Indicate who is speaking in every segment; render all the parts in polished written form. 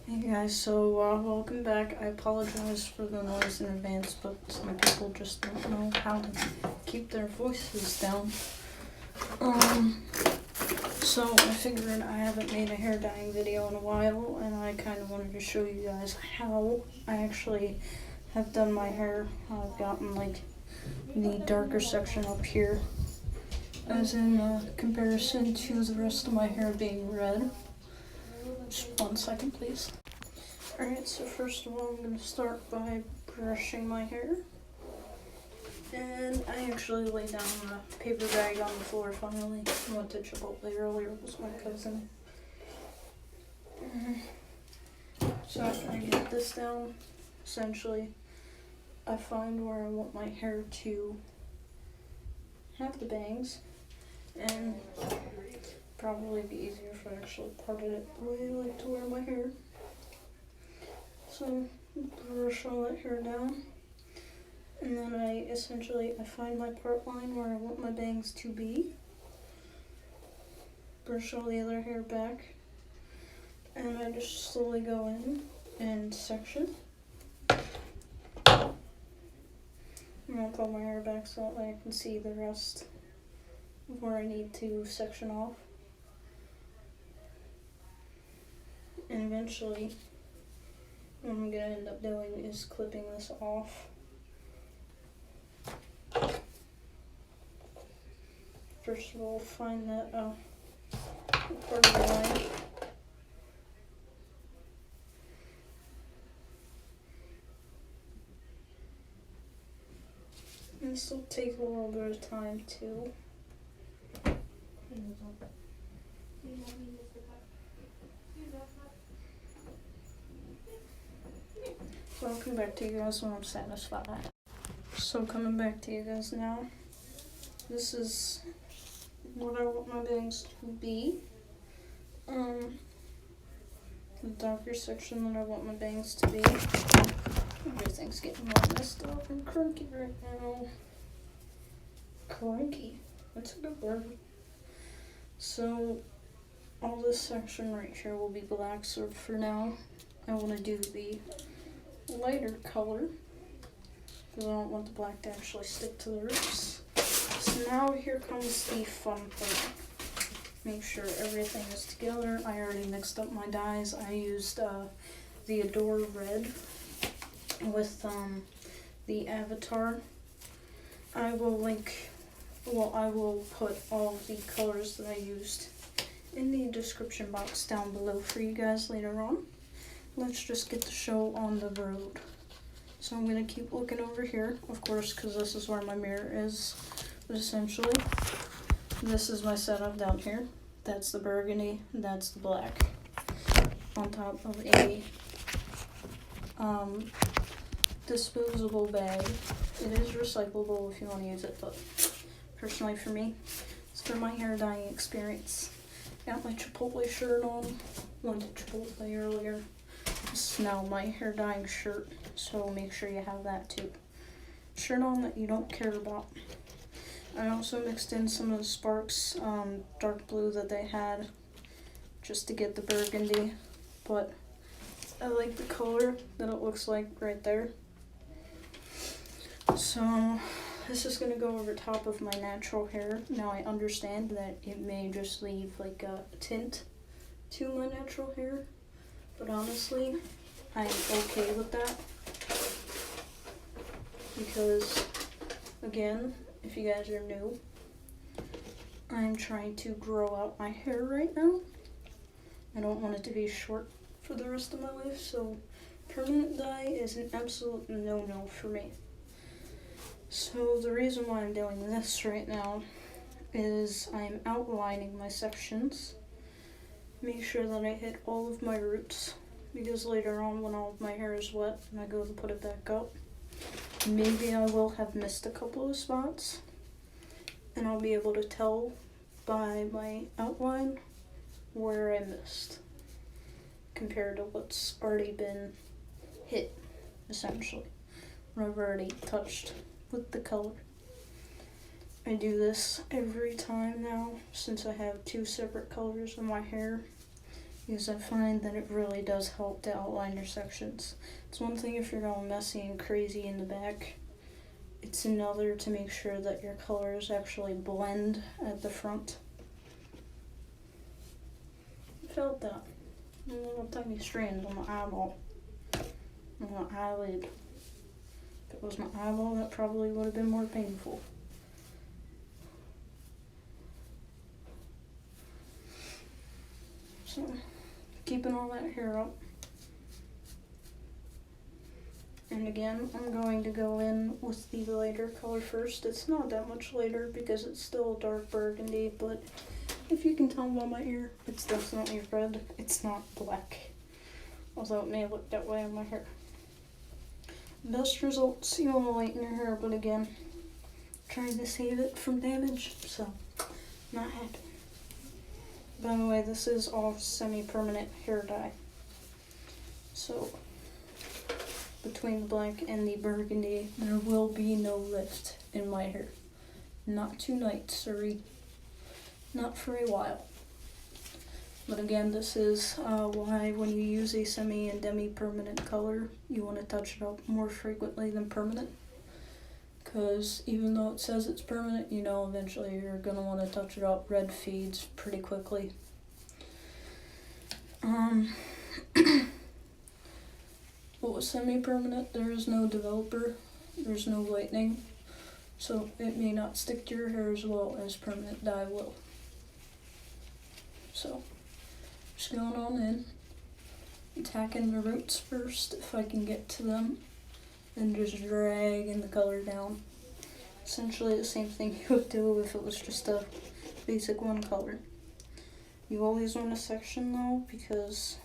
Speaker 1: Hey guys, so welcome back. I apologize for the noise in advance, but some people just don't know how to keep their voices down. So I figured I haven't made a hair dyeing video in a while, and I kind of wanted to show you guys how I actually have done my hair. I've gotten like the darker section up here, as in comparison to the rest of my hair being red. Just 1 second, please. Alright, so first of all, I'm going to start by brushing my hair. And I actually laid down a paper bag on the floor finally. I went to Chipotle earlier, it was my cousin. So after I get this down, essentially, I find where I want my hair to have the bangs. And probably be easier if I actually parted it the way I like to wear my hair. So brush all that hair down, and then I find my part line where I want my bangs to be. Brush all the other hair back, and I just slowly go in and section. I'm gonna pull my hair back so that way I can see the rest of where I need to section off. And eventually, what I'm gonna end up doing is clipping this off. First of all, find that part of the line. And this will take a little bit of time too. So I'll come back to you guys when I'm satisfied. So coming back to you guys now, this is what I want my bangs to be. The darker section that I want my bangs to be. Everything's getting all messed up and crunky right now. Crunky, that's a good word. So all this section right here will be black, so for now I want to do the lighter color because I don't want the black to actually stick to the roots. So now here comes the fun part. Make sure everything is together. I already mixed up my dyes. I used the Adore Red with the Avatar. I will put all of the colors that I used in the description box down below for you guys later on. Let's just get the show on the road. So I'm going to keep looking over here, of course, because this is where my mirror is. But essentially, this is my setup down here. That's the burgundy, that's the black. On top of a disposable bag. It is recyclable if you want to use it, but personally for me, it's for my hair dyeing experience. Got my Chipotle shirt on. Went to Chipotle earlier. This is now my hair dyeing shirt, so make sure you have that too. Shirt on that you don't care about. I also mixed in some of the Sparks dark blue that they had just to get the burgundy, but I like the color that it looks like right there. So this is going to go over top of my natural hair. Now I understand that it may just leave like a tint to my natural hair, but honestly, I'm okay with that. Because, again, if you guys are new, I'm trying to grow out my hair right now. I don't want it to be short for the rest of my life, so permanent dye is an absolute no-no for me. So the reason why I'm doing this right now is I'm outlining my sections. Make sure that I hit all of my roots, because later on when all of my hair is wet and I go to put it back up, maybe I will have missed a couple of spots, and I'll be able to tell by my outline where I missed compared to what's already been hit, essentially, what I've already touched with the color. I do this every time now, since I have two separate colors in my hair. because I find that it really does help to outline your sections. It's one thing if you're going messy and crazy in the back. It's another to make sure that your colors actually blend at the front. I felt that. A little tiny strand on my eyeball. On my eyelid. If it was my eyeball, that probably would have been more painful. So, keeping all that hair up. And again, I'm going to go in with the lighter color first. It's not that much lighter because it's still a dark burgundy, but if you can tell by my ear, it's definitely red. It's not black, although it may look that way on my hair. Best results, you want to lighten your hair, but again, trying to save it from damage, so not happy. By the way, this is all semi-permanent hair dye. So, between the black and the burgundy, there will be no lift in my hair. Not tonight, sorry. Not for a while. But again, this is why when you use a semi and demi-permanent color, you want to touch it up more frequently than permanent. Because even though it says it's permanent, you know eventually you're going to want to touch it up. Red fades pretty quickly. But with semi-permanent, there is no developer, there's no lightening, so it may not stick to your hair as well as permanent dye will. So, just going on in, attacking the roots first if I can get to them, and just dragging the color down. Essentially the same thing you would do if it was just a basic one color. You always want a section though, because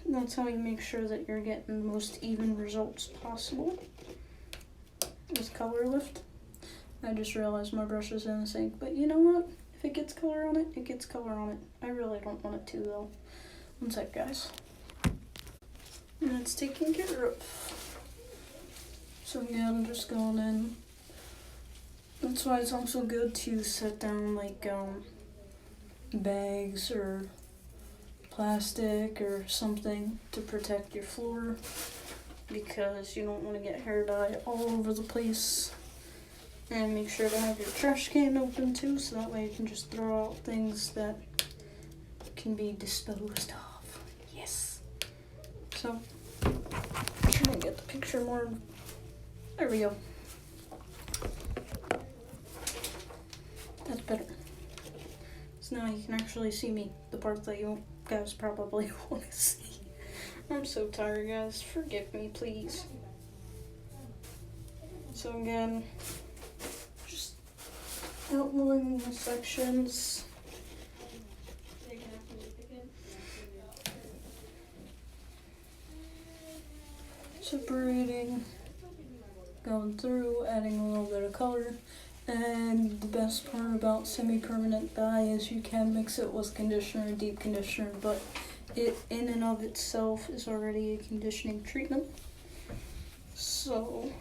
Speaker 1: that's how you make sure that you're getting the most even results possible with color lift. I just realized my brush is in the sink, but you know what? If it gets color on it, it gets color on it. I really don't want it to though. One sec, guys. And it's taken care of. So again, I'm just going in. That's why it's also good to set down like bags or plastic or something to protect your floor, because you don't want to get hair dye all over the place. And make sure to have your trash can open too, so that way you can just throw out things that can be disposed of. Yes. So, try to get the picture more. There we go. That's better. So now you can actually see me, the part that you guys probably want to see. I'm so tired, guys. Forgive me, please. So again, just outlining the sections. Separating, going through, adding a little bit of color. And the best part about semi-permanent dye is you can mix it with conditioner and deep conditioner, but it in and of itself is already a conditioning treatment. So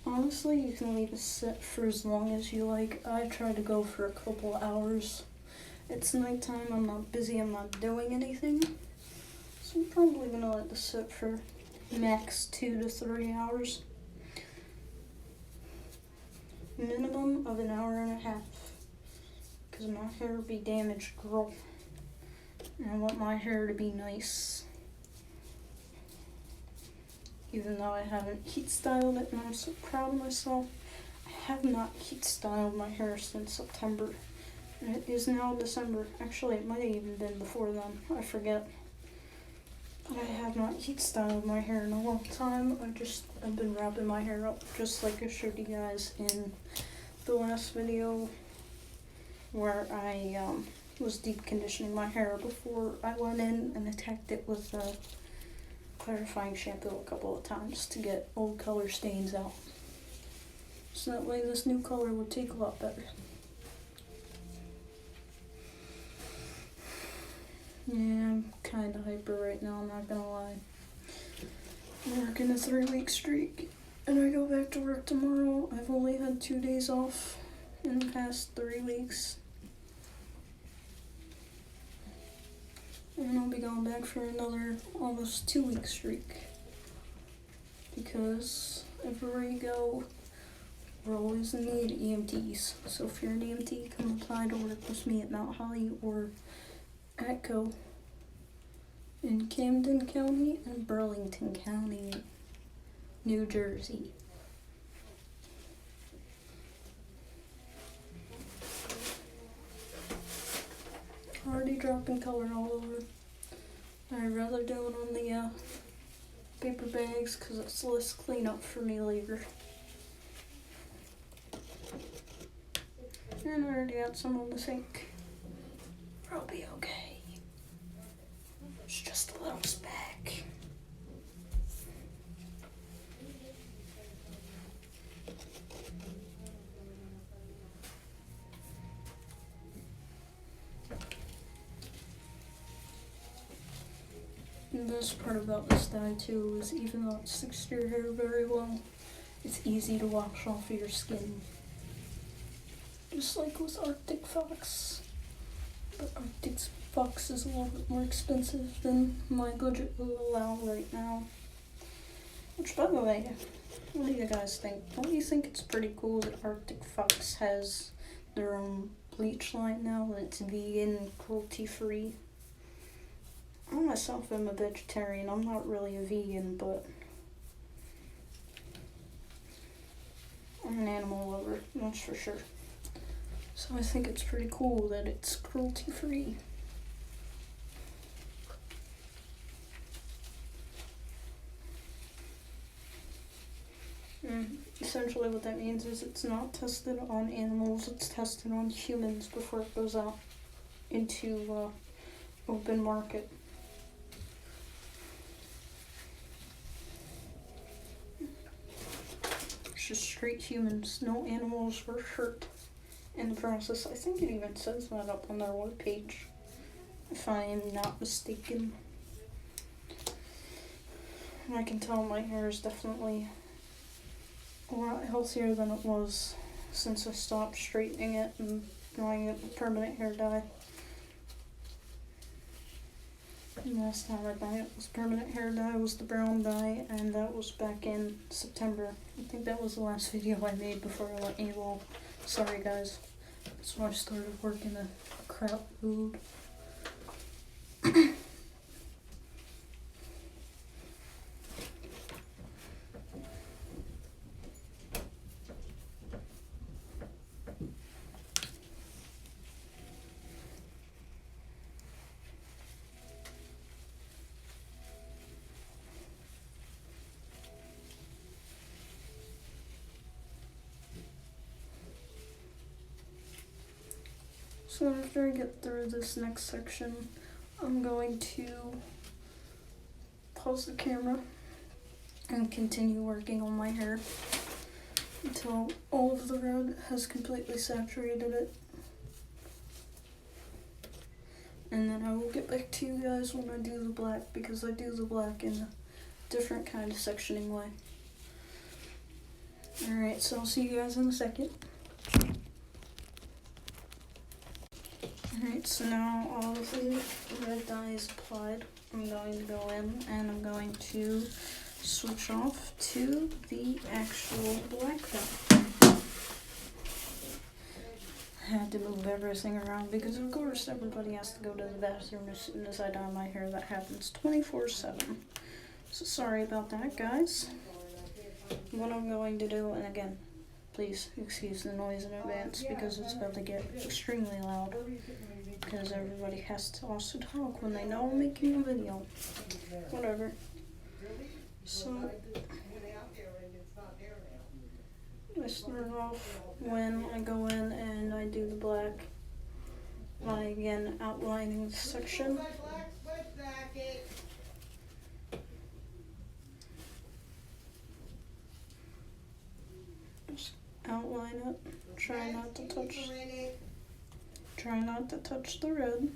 Speaker 1: honestly, you can leave it set for as long as you like. I try to go for a couple hours. It's nighttime, I'm not busy, I'm not doing anything. So I'm probably gonna let this sit for max 2 to 3 hours. Minimum of an hour and a half, because my hair will be damaged, girl. And I want my hair to be nice. Even though I haven't heat styled it, and I'm so proud of myself. I have not heat styled my hair since September. And it is now December. Actually, it might have even been before then. I forget. But I have not heat styled my hair in a long time. I've been wrapping my hair up just like I showed you guys in the last video where I was deep conditioning my hair before I went in and attacked it with clarifying shampoo a couple of times to get old color stains out. So that way this new color would take a lot better. Yeah, I'm kind of hyper right now, I'm not gonna lie. I'm working a 3-week streak, and I go back to work tomorrow. I've only had 2 days off in the past 3 weeks. And I'll be going back for another almost 2-week streak. Because everywhere you go, we're always in need of EMTs. So if you're an EMT, come apply to work with me at Mount Holly or ATCO in Camden County and Burlington County, New Jersey. Already dropping color all over. I'd rather do it on the paper bags because it's less cleanup for me later. And I already got some on the sink. I'll be okay. It's just a little speck. And the best part about this dye too is even though it sticks to your hair very well, it's easy to wash off of your skin. Just like with Arctic Fox. But Arctic Fox is a little bit more expensive than my budget will allow right now. Which, by the way, what do you guys think? Don't you think it's pretty cool that Arctic Fox has their own bleach line now that's vegan, cruelty-free? I myself am a vegetarian. I'm not really a vegan, but I'm an animal lover, that's for sure. So I think it's pretty cool that it's cruelty-free. Essentially what that means is it's not tested on animals, it's tested on humans before it goes out into open market. It's just straight humans, no animals were hurt in the process. I think it even says that up on their webpage, if I am not mistaken. And I can tell my hair is definitely a lot healthier than it was since I stopped straightening it and dyeing it with permanent hair dye. And last time I dyed it with permanent hair dye was the brown dye, and that was back in September. I think that was the last video I made before I went AWOL. Sorry guys. That's why I started working a crap food. So after I get through this next section, I'm going to pause the camera and continue working on my hair until all of the red has completely saturated it. And then I will get back to you guys when I do the black, because I do the black in a different kind of sectioning way. Alright, so I'll see you guys in a second. Alright, so now all of the red dye is applied. I'm going to go in and I'm going to switch off to the actual black dye. I had to move everything around because of course everybody has to go to the bathroom as soon as I dye my hair. That happens 24/7. So sorry about that, guys. What I'm going to do, and again, please excuse the noise in advance because it's about to get extremely loud. Because everybody has to also talk when they know I'm making a video. Whatever. So, I start off when I go in and I do the black by again outlining the section. Just outline it. Try not to touch the red.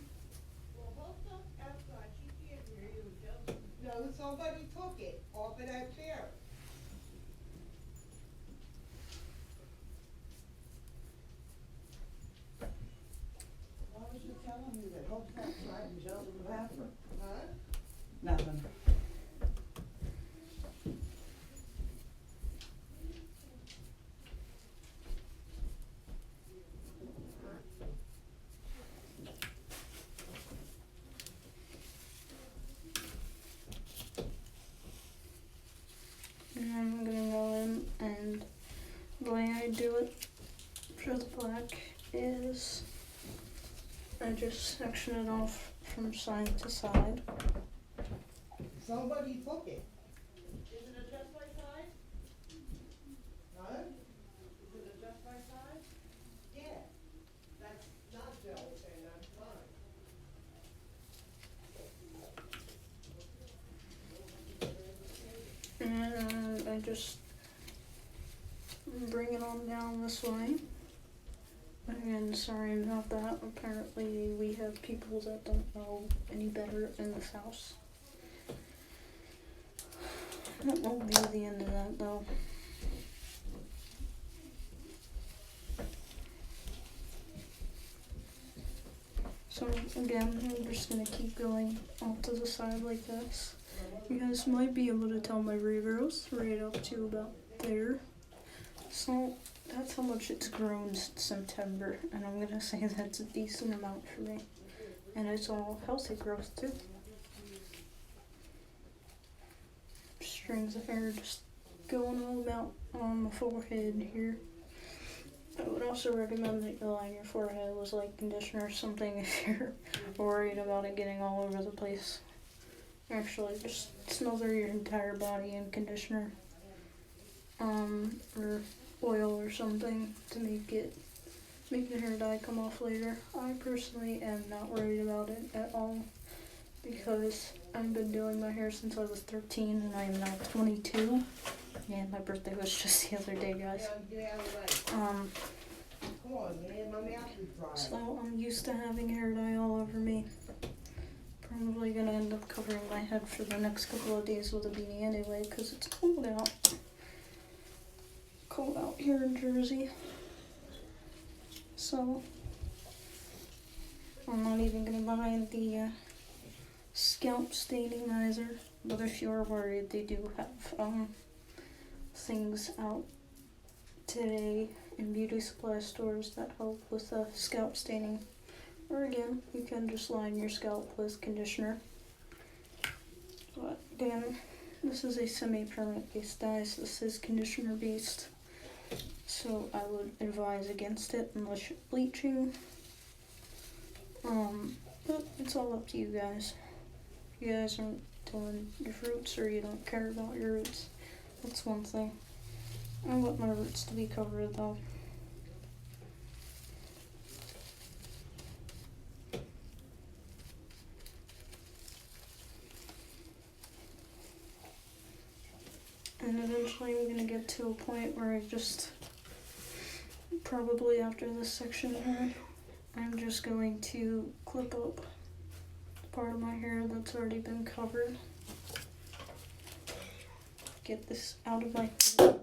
Speaker 2: No, somebody took it off of that chair. Why was you telling me that Hope's outside and Joe's in the bathroom? Nothing.
Speaker 1: And I'm gonna go in, and the way I do it for the black is I just section it off from side to side.
Speaker 2: Somebody took it. Is it adjust by side? Huh? Is it adjust by side? Yeah. That's not built and that's fine.
Speaker 1: And I just bring it on down this way. Again, sorry about that. Apparently we have people that don't know any better in this house. That won't be the end of that though. So again, I'm just gonna keep going off to the side like this. You guys might be able to tell my regrowth right up to about there. So that's how much it's grown since September, and I'm gonna say that's a decent amount for me. And it's all healthy growth too. Strings of hair just going all about on the forehead here. I would also recommend that you line your forehead with like conditioner or something if you're worried about it getting all over the place. Actually, just smother your entire body in conditioner, or oil or something to make the hair dye come off later. I personally am not worried about it at all because I've been doing my hair since I was 13 and I am now 22. Yeah, my birthday was just the other day, guys.
Speaker 2: Come on, man, my mouth is dry.
Speaker 1: So I'm used to having hair dye all over me. Probably gonna end up covering my head for the next couple of days with a beanie anyway, because it's cold out. Cold out here in Jersey. So I'm not even gonna buy the scalp stainizer, but if you're worried, they do have things out today in beauty supply stores that help with scalp staining. Or again, you can just line your scalp with conditioner. But again, this is a semi-permanent based dye, so this is conditioner based. So I would advise against it unless you're bleaching. But it's all up to you guys. If you guys aren't doing your roots or you don't care about your roots, that's one thing. I want my roots to be covered though. And eventually I'm gonna get to a point where I just, probably after this section here, I'm just going to clip up the part of my hair that's already been covered. Get this out of my hair.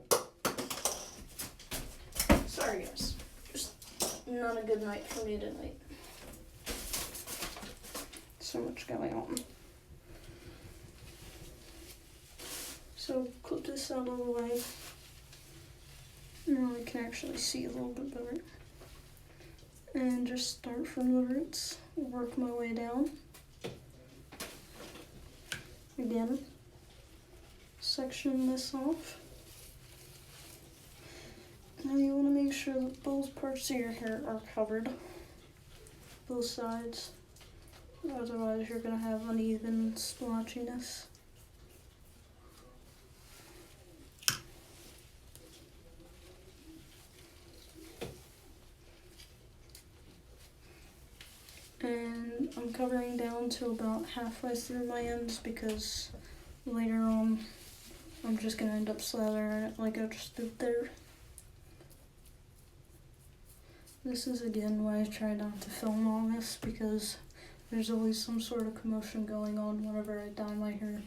Speaker 1: Sorry guys, just not a good night for me tonight. So much going on. So clip this out of the way. Now I can actually see a little bit better. And just start from the roots, work my way down. Again, section this off. Now you want to make sure that both parts of your hair are covered, both sides. Otherwise you're going to have uneven splotchiness. And I'm covering down to about halfway through my ends because later on I'm just going to end up slathering it like I just did there. This is again why I try not to film all this, because there's always some sort of commotion going on whenever I dye my hair.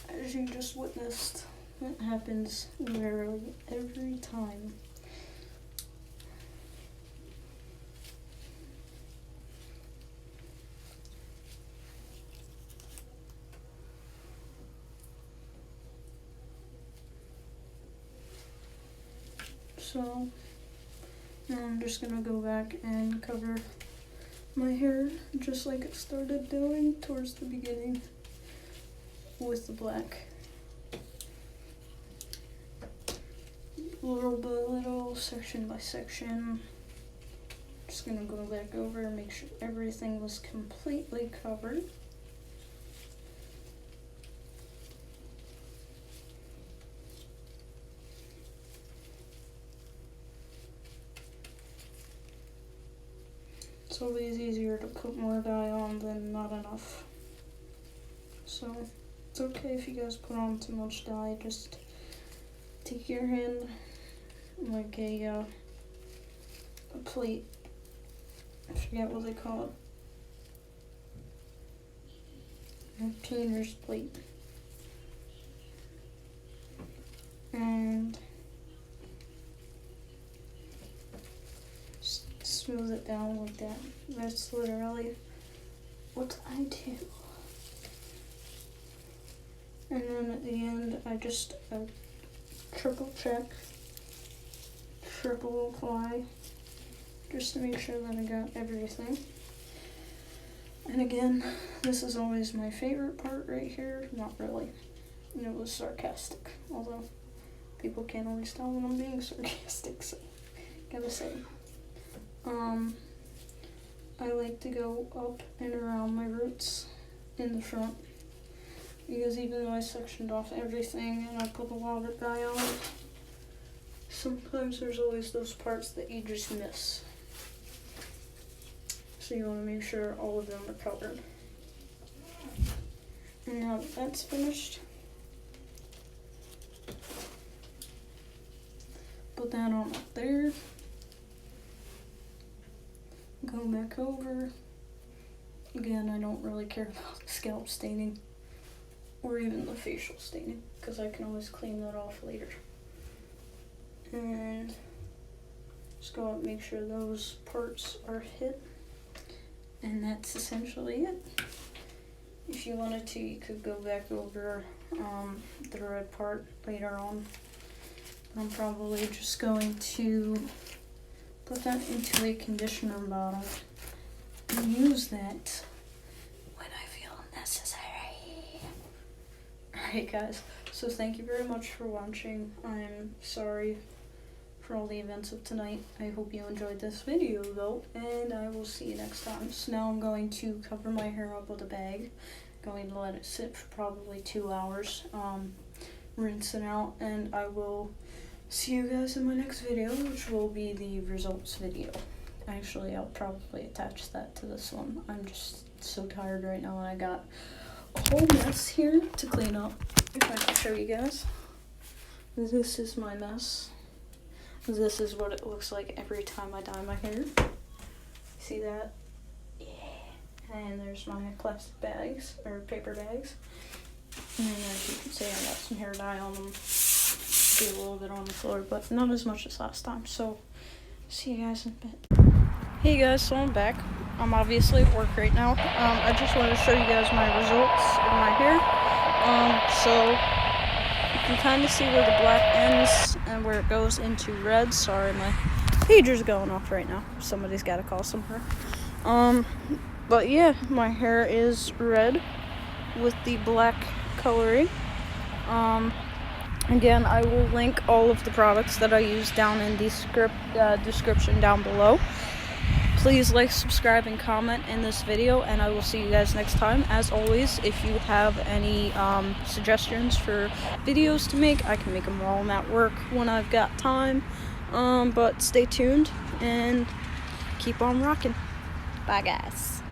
Speaker 1: As you just witnessed, it happens literally every time. So now I'm just gonna go back and cover my hair just like it started doing towards the beginning with the black. Little by little, section by section. Just gonna go back over and make sure everything was completely covered. It's always easier to put more dye on than not enough. So it's okay if you guys put on too much dye. Just take your hand like a plate. I forget what they call it. A cleaner's plate. And smooth it down like that. That's literally what I do. And then at the end, I just triple check, triple apply, just to make sure that I got everything. And again, this is always my favorite part right here. Not really. And it was sarcastic, although people can't always tell when I'm being sarcastic, so gotta say. I like to go up and around my roots in the front, because even though I sectioned off everything and I put a lot of dye on it, sometimes there's always those parts that you just miss. So you want to make sure all of them are covered. And now that that's finished, put that on up there. Go back over. Again, I don't really care about the scalp staining or even the facial staining, because I can always clean that off later. And just go up and make sure those parts are hit. And that's essentially it. If you wanted to, you could go back over the red part later on. I'm probably just going to put that into a conditioner bottle and use that when I feel necessary. Alright guys, so thank you very much for watching. I'm sorry for all the events of tonight. I hope you enjoyed this video though, and I will see you next time. So now I'm going to cover my hair up with a bag. Going to let it sit for probably 2 hours, rinse it out, and I will see you guys in my next video, which will be the results video. Actually, I'll probably attach that to this one. I'm just so tired right now, and I got a whole mess here to clean up. If I can show you guys. This is my mess. This is what it looks like every time I dye my hair. See that? Yeah. And there's my plastic bags, or paper bags. And as you can see, I got some hair dye on them. Be a little bit on the floor, but not as much as last time. So, see you guys in a bit. Hey guys, so I'm back. I'm obviously at work right now. I just want to show you guys my results of my hair. So you can kind of see where the black ends and where it goes into red. Sorry, my pager's going off right now. Somebody's got to call somewhere. But yeah, my hair is red with the black coloring. Again, I will link all of the products that I use down in the description down below. Please like, subscribe, and comment in this video, and I will see you guys next time. As always, if you have any suggestions for videos to make, I can make them while I'm at work when I've got time. But stay tuned and keep on rocking. Bye, guys.